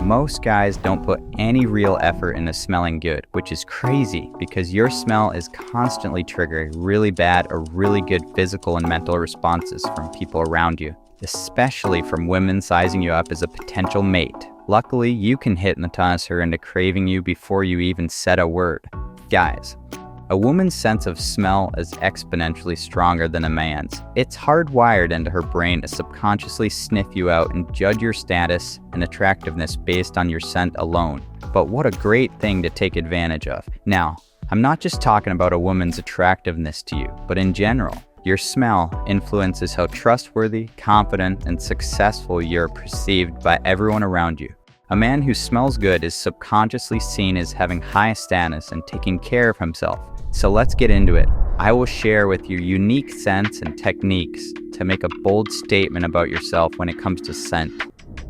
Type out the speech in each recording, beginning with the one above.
Most guys don't put any real effort into smelling good, which is crazy because your smell is constantly triggering really bad or really good physical and mental responses from people around you, especially from women sizing you up as a potential mate. Luckily, you can hypnotize her into craving you before you even said a word. Guys, a woman's sense of smell is exponentially stronger than a man's. It's hardwired into her brain to subconsciously sniff you out and judge your status and attractiveness based on your scent alone. But what a great thing to take advantage of. Now, I'm not just talking about a woman's attractiveness to you, but in general. Your smell influences how trustworthy, confident, and successful you're perceived by everyone around you. A man who smells good is subconsciously seen as having high status and taking care of himself. So let's get into it. I will share with you unique scents and techniques to make a bold statement about yourself when it comes to scent.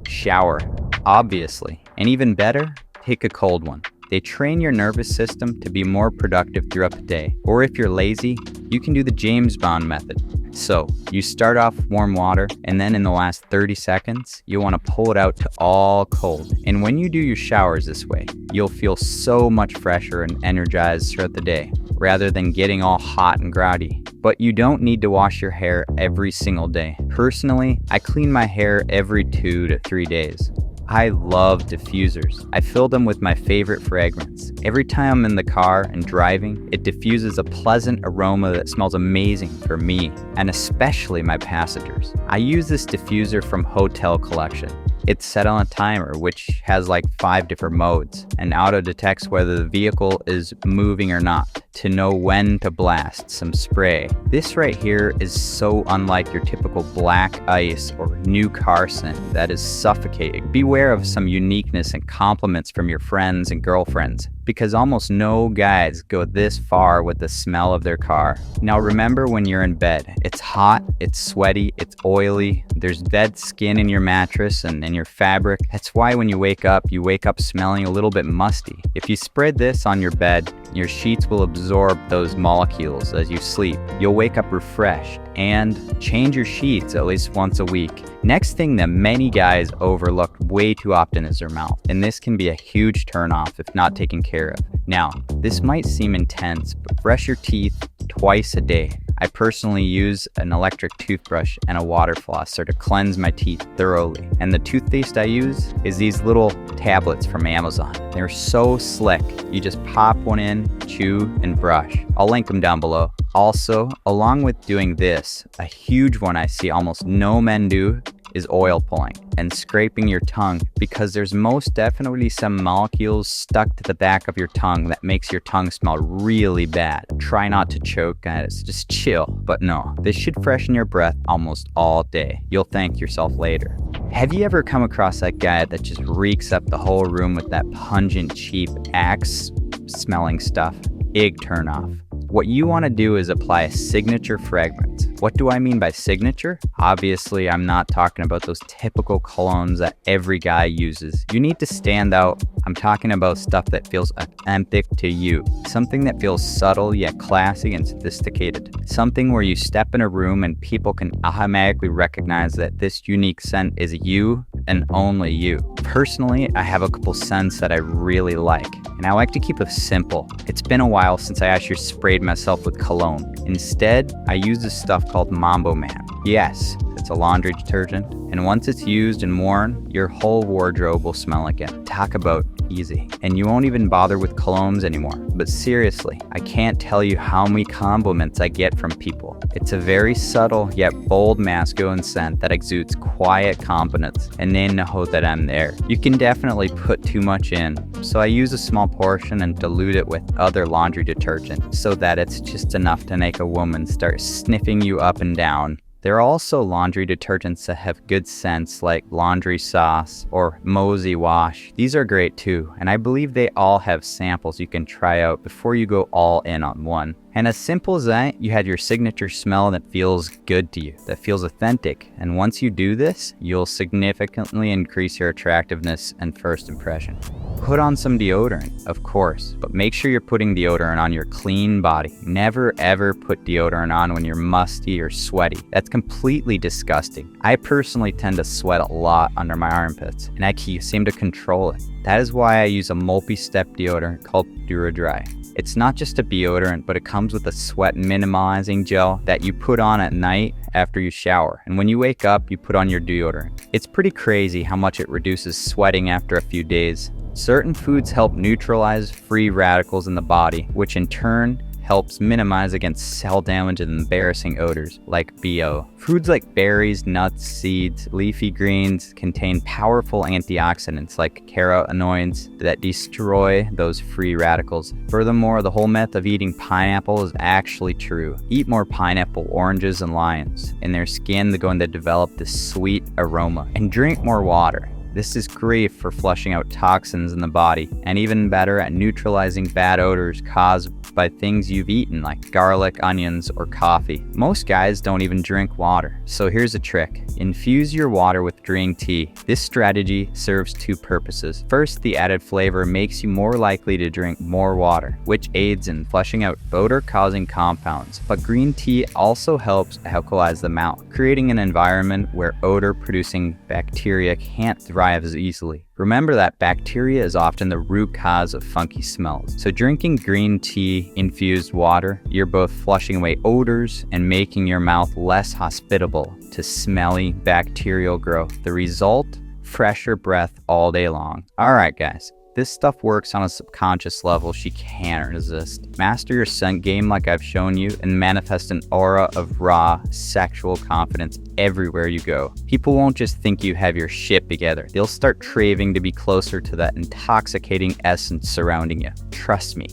Shower, obviously, and even better, take a cold one. They train your nervous system to be more productive throughout the day. Or if you're lazy, you can do the James Bond method. So you start off warm water, and then in the last 30 seconds, you want to pull it out to all cold. And when you do your showers this way, you'll feel so much fresher and energized throughout the day, rather than getting all hot and groggy. But you don't need to wash your hair every single day. Personally, I clean my hair every 2 to 3 days. I love diffusers. I fill them with my favorite fragrance. Every time I'm in the car and driving, it diffuses a pleasant aroma that smells amazing for me, and especially my passengers. I use this diffuser from Hotel Collection. It's set on a timer, which has like 5 different modes, and auto detects whether the vehicle is moving or not to know when to blast some spray. This right here is so unlike your typical black ice or new car scent that is suffocating. Beware of some uniqueness and compliments from your friends and girlfriends, because almost no guys go this far with the smell of their car. Now remember, when you're in bed, it's hot, it's sweaty, it's oily, there's dead skin in your mattress and in your fabric. That's why when you wake up smelling a little bit musty. If you spread this on your bed, your sheets will absorb those molecules as you sleep. You'll wake up refreshed, and change your sheets at least once a week. Next thing that many guys overlook way too often is their mouth, and this can be a huge turnoff if not taken care of. Now, this might seem intense, but brush your teeth twice a day. I personally use an electric toothbrush and a water flosser to cleanse my teeth thoroughly. And the toothpaste I use is these little tablets from Amazon. They're so slick. You just pop one in, chew, and brush. I'll link them down below. Also, along with doing this, a huge one I see almost no men do is oil pulling and scraping your tongue, because there's most definitely some molecules stuck to the back of your tongue that makes your tongue smell really bad. Try not to choke, guys, just chill. But no, this should freshen your breath almost all day. You'll thank yourself later. Have you ever come across that guy that just reeks up the whole room with that pungent, cheap, axe smelling stuff? Big turnoff. What you want to do is apply a signature fragrance. What do I mean by signature? Obviously, I'm not talking about those typical colognes that every guy uses. You need to stand out. I'm talking about stuff that feels authentic to you. Something that feels subtle yet classy and sophisticated. Something where you step in a room and people can automatically recognize that this unique scent is you and only you. Personally, I have a couple scents that I really like, and I like to keep it simple. It's been a while since I actually sprayed myself with cologne. Instead, I use this stuff called Mambo Man. Yes, it's a laundry detergent, and once it's used and worn, your whole wardrobe will smell like it. Talk about easy. And you won't even bother with colognes anymore. But seriously, I can't tell you how many compliments I get from people. It's a very subtle yet bold masculine scent that exudes quiet confidence, and they know that I'm there. You can definitely put too much in, so I use a small portion and dilute it with other laundry detergent so that it's just enough to make a woman start sniffing you up and down. There are also laundry detergents that have good scents like Laundry Sauce or Mosey Wash. These are great too, and I believe they all have samples you can try out before you go all in on one. And as simple as that, you had your signature smell that feels good to you, that feels authentic. And once you do this, you'll significantly increase your attractiveness and first impression. Put on some deodorant, of course, but make sure you're putting deodorant on your clean body. Never ever put deodorant on when you're musty or sweaty. That's completely disgusting. I personally tend to sweat a lot under my armpits, and I seem to control it. That is why I use a multi-step deodorant called Dietary. It's not just a deodorant, but it comes with a sweat minimizing gel that you put on at night after you shower. And when you wake up, you put on your deodorant. It's pretty crazy how much it reduces sweating after a few days. Certain foods help neutralize free radicals in the body, which in turn helps minimize against cell damage and embarrassing odors like BO. Foods like berries, nuts, seeds, leafy greens contain powerful antioxidants like carotenoids that destroy those free radicals. Furthermore, the whole myth of eating pineapple is actually true. Eat more pineapple, oranges, and limes. In their skin, they're going to develop this sweet aroma. And drink more water. This is great for flushing out toxins in the body, and even better at neutralizing bad odors caused by things you've eaten like garlic, onions, or coffee. Most guys don't even drink water, so here's a trick. Infuse your water with green tea. This strategy serves two purposes. First, the added flavor makes you more likely to drink more water, which aids in flushing out odor-causing compounds. But green tea also helps alkalize the mouth, creating an environment where odor-producing bacteria can't thrive as easily. Remember that bacteria is often the root cause of funky smells. So drinking green tea infused water, you're both flushing away odors and making your mouth less hospitable to smelly bacterial growth. The result? Fresher breath all day long. All right, guys. This stuff works on a subconscious level she can't resist. Master your scent game like I've shown you and manifest an aura of raw, sexual confidence everywhere you go. People won't just think you have your shit together. They'll start craving to be closer to that intoxicating essence surrounding you. Trust me.